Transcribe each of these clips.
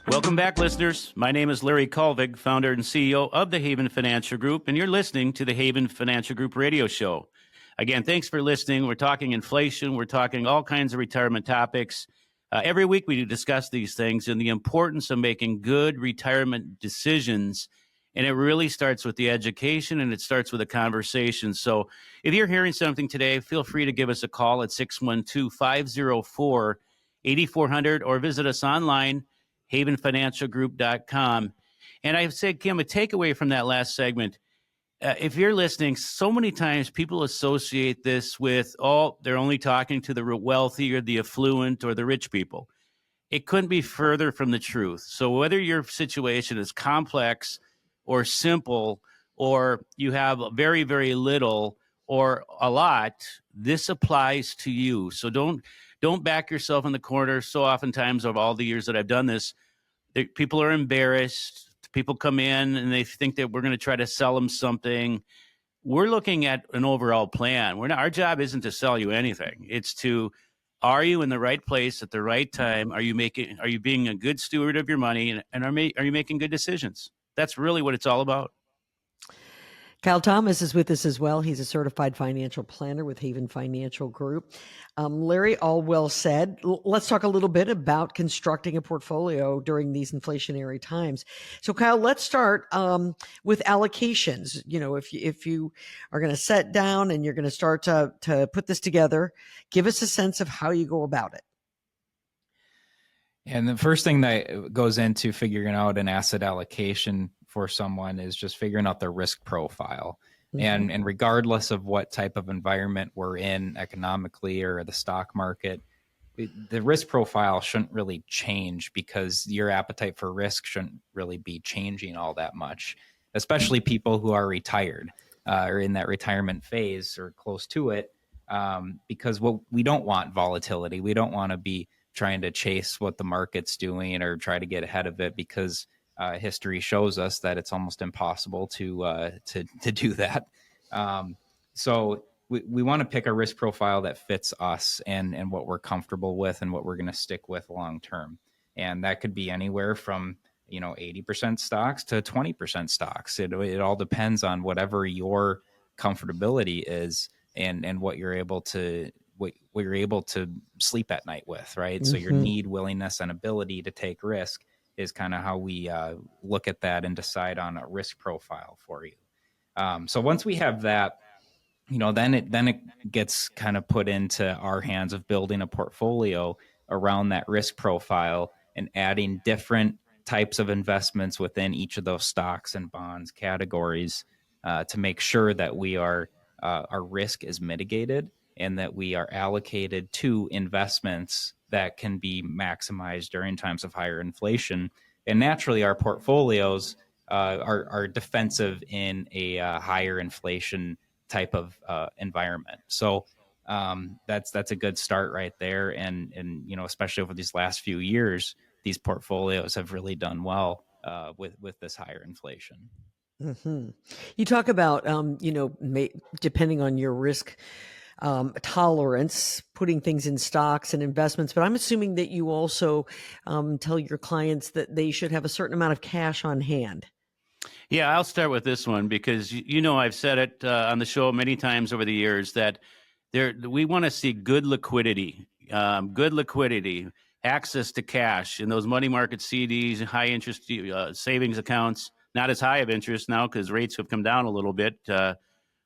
Welcome back, listeners. My name is Larry Kolvig, founder and CEO of the Haven Financial Group, and you're listening to the Haven Financial Group radio show. Again, thanks for listening. We're talking inflation. We're talking all kinds of retirement topics. Every week we discuss these things and the importance of making good retirement decisions. And it really starts with the education and it starts with a conversation. So if you're hearing something today, feel free to give us a call at 612-504-8400 or visit us online, havenfinancialgroup.com. And I said, Kim, a takeaway from that last segment, if you're listening, so many times people associate this with, they're only talking to the wealthy or the affluent or the rich people. It couldn't be further from the truth. So whether your situation is complex or simple, or you have very, very little or a lot, this applies to you. So don't back yourself in the corner. So oftentimes of all the years that I've done this, people are embarrassed. People come in and they think that we're going to try to sell them something. We're looking at an overall plan. Our job isn't to sell you anything. It's to, are you in the right place at the right time? Are you being a good steward of your money? And are you making good decisions? That's really what it's all about. Kyle Thomas is with us as well. He's a certified financial planner with Haven Financial Group. Larry, all well said. Let's talk a little bit about constructing a portfolio during these inflationary times. So, Kyle, let's start with allocations. You know, if you are going to sit down and you're going to start to put this together, give us a sense of how you go about it. And the first thing that goes into figuring out an asset allocation for someone is just figuring out their risk profile. Mm-hmm. And regardless of what type of environment we're in economically or the stock market, the risk profile shouldn't really change because your appetite for risk shouldn't really be changing all that much, especially people who are retired or in that retirement phase or close to it, because we don't want volatility. We don't want to be trying to chase what the market's doing or try to get ahead of it, because history shows us that it's almost impossible to do that. So we want to pick a risk profile that fits us and what we're comfortable with and what we're going to stick with long term. And that could be anywhere from 80% stocks to 20% stocks. It all depends on whatever your comfortability is and what you're able to sleep at night with, right? Mm-hmm. So your need, willingness, and ability to take risk is kind of how we look at that and decide on a risk profile for you. So once we have that, then it gets kind of put into our hands of building a portfolio around that risk profile and adding different types of investments within each of those stocks and bonds categories to make sure that our risk is mitigated and that we are allocated to investments that can be maximized during times of higher inflation. And naturally, our portfolios are defensive in a higher inflation type of environment. So that's a good start right there. And especially over these last few years, these portfolios have really done well with this higher inflation. Mm-hmm. You talk about, depending on your risk tolerance, putting things in stocks and investments, but I'm assuming that you also tell your clients that they should have a certain amount of cash on hand. Yeah, I'll start with this one because, I've said it on the show many times over the years that we want to see good liquidity, access to cash in those money market CDs, high interest savings accounts, not as high of interest now because rates have come down a little bit.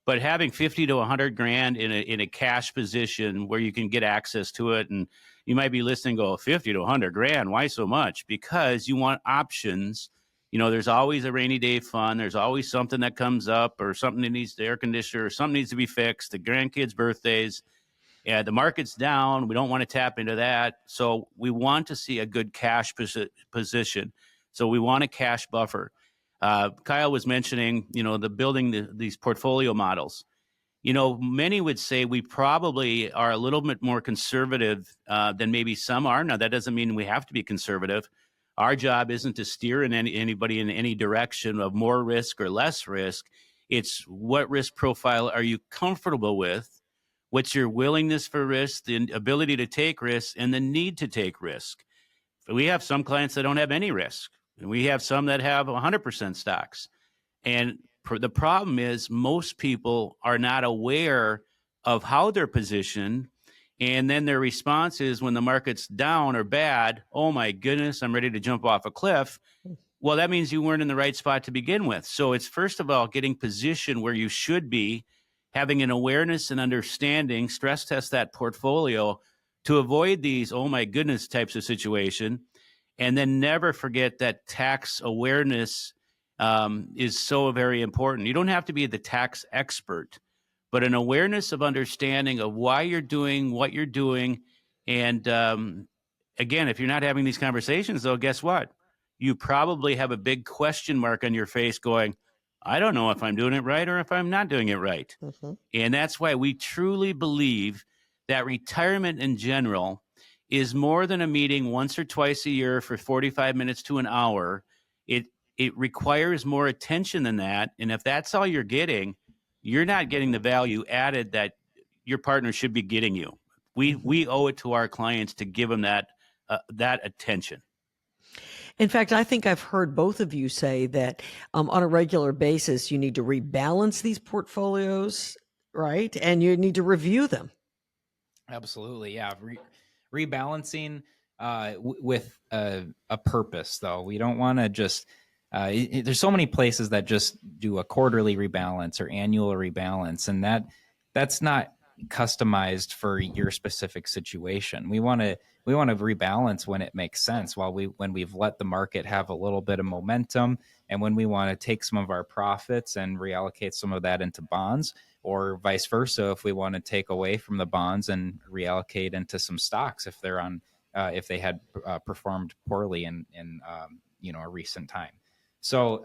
But having 50 to 100 grand in a cash position where you can get access to it, and you might be listening, go 50 to 100 grand. Why so much? Because you want options. There's always a rainy day fund. There's always something that comes up, or something that needs the air conditioner, or something needs to be fixed. The grandkids' birthdays. Yeah, the market's down. We don't want to tap into that. So we want to see a good cash position. So we want a cash buffer. Kyle was mentioning, the building these portfolio models. Many would say we probably are a little bit more conservative than maybe some are. Now, that doesn't mean we have to be conservative. Our job isn't to steer anybody in any direction of more risk or less risk. It's what risk profile are you comfortable with? What's your willingness for risk, the ability to take risks, and the need to take risk? We have some clients that don't have any risk, and we have some that have 100% stocks. And the problem is most people are not aware of how they're positioned. And then their response is when the market's down or bad, oh my goodness, I'm ready to jump off a cliff. Well, that means you weren't in the right spot to begin with. So it's first of all getting positioned where you should be, having an awareness and understanding, stress test that portfolio to avoid these, oh my goodness, types of situation. And then never forget that tax awareness is so very important. You don't have to be the tax expert, but an awareness of understanding of why you're doing what you're doing. And again, if you're not having these conversations, though, guess what? You probably have a big question mark on your face going, I don't know if I'm doing it right or if I'm not doing it right. Mhm. And that's why we truly believe that retirement in general is more than a meeting once or twice a year for 45 minutes to an hour. It requires more attention than that. And if that's all you're getting, you're not getting the value added that your partner should be getting you. We owe it to our clients to give them that attention. In fact, I think I've heard both of you say that on a regular basis, you need to rebalance these portfolios, right? And you need to review them. Absolutely, yeah. Rebalancing with a purpose, though. We don't want to just. There's so many places that just do a quarterly rebalance or annual rebalance, and that's not customized for your specific situation. We want to rebalance when it makes sense, when we've let the market have a little bit of momentum, and when we want to take some of our profits and reallocate some of that into bonds, or vice versa, if we want to take away from the bonds and reallocate into some stocks if they're on if they had performed poorly in a recent time. So,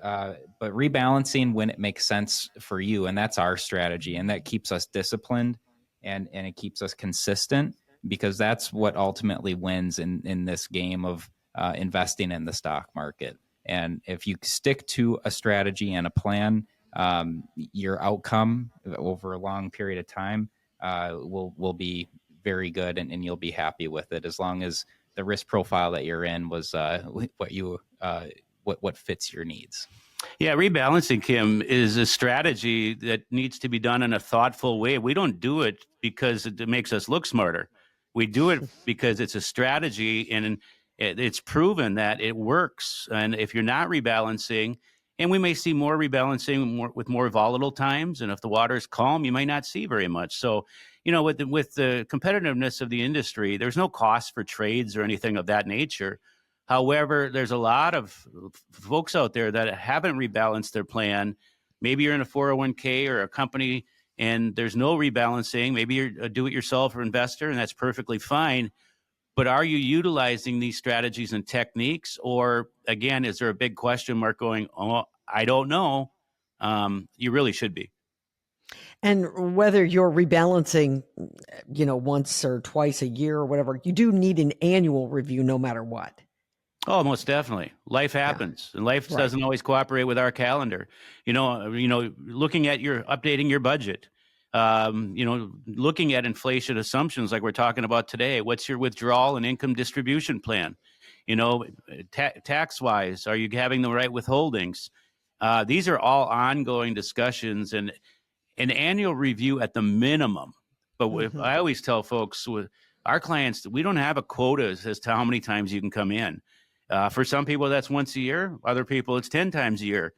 but rebalancing when it makes sense for you, and that's our strategy, and that keeps us disciplined and it keeps us consistent, because that's what ultimately wins in this game of investing in the stock market. And if you stick to a strategy and a plan, your outcome over a long period of time will be very good, and you'll be happy with it, as long as the risk profile that you're in was what fits your needs. Yeah, rebalancing, Kim, is a strategy that needs to be done in a thoughtful way. We don't do it because it makes us look smarter. We do it because it's a strategy, and it's proven that it works. And if you're not rebalancing, and we may see more rebalancing with more volatile times, and if the water is calm, you might not see very much. So, with the competitiveness of the industry, there's no cost for trades or anything of that nature. However, there's a lot of folks out there that haven't rebalanced their plan. Maybe you're in a 401k or a company and there's no rebalancing. Maybe you're a do-it-yourself or investor, and that's perfectly fine. But are you utilizing these strategies and techniques? Or again, is there a big question mark going, oh, I don't know? You really should be. And whether you're rebalancing, once or twice a year or whatever, you do need an annual review no matter what. Oh, most definitely. Life happens, and life Right. doesn't always cooperate with our calendar. Looking at updating your budget, looking at inflation assumptions like we're talking about today. What's your withdrawal and income distribution plan? Tax wise, are you having the right withholdings? These are all ongoing discussions, and an annual review at the minimum. But I always tell folks with our clients, we don't have a quota as to how many times you can come in. For some people, that's once a year. Other people, it's 10 times a year.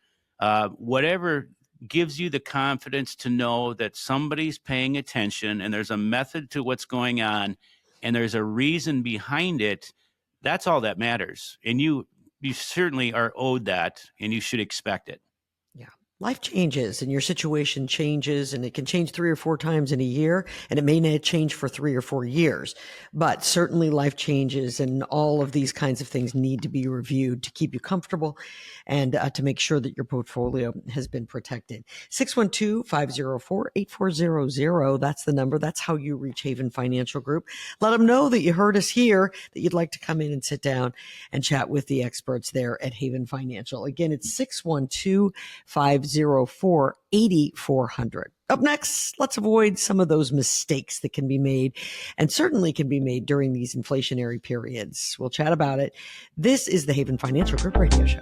Whatever gives you the confidence to know that somebody's paying attention and there's a method to what's going on and there's a reason behind it, that's all that matters. And you certainly are owed that, and you should expect it. Yeah. Life changes and your situation changes, and it can change 3 or 4 times in a year, and it may not change for 3 or 4 years, but certainly life changes, and all of these kinds of things need to be reviewed to keep you comfortable and to make sure that your portfolio has been protected. 612-504-8400. That's the number. That's how you reach Haven Financial Group. Let them know that you heard us here, that you'd like to come in and sit down and chat with the experts there at Haven Financial. Again, it's 612-504-8400. Up next, let's avoid some of those mistakes that can be made and certainly can be made during these inflationary periods. We'll chat about it. This is the Haven Financial Group Radio Show.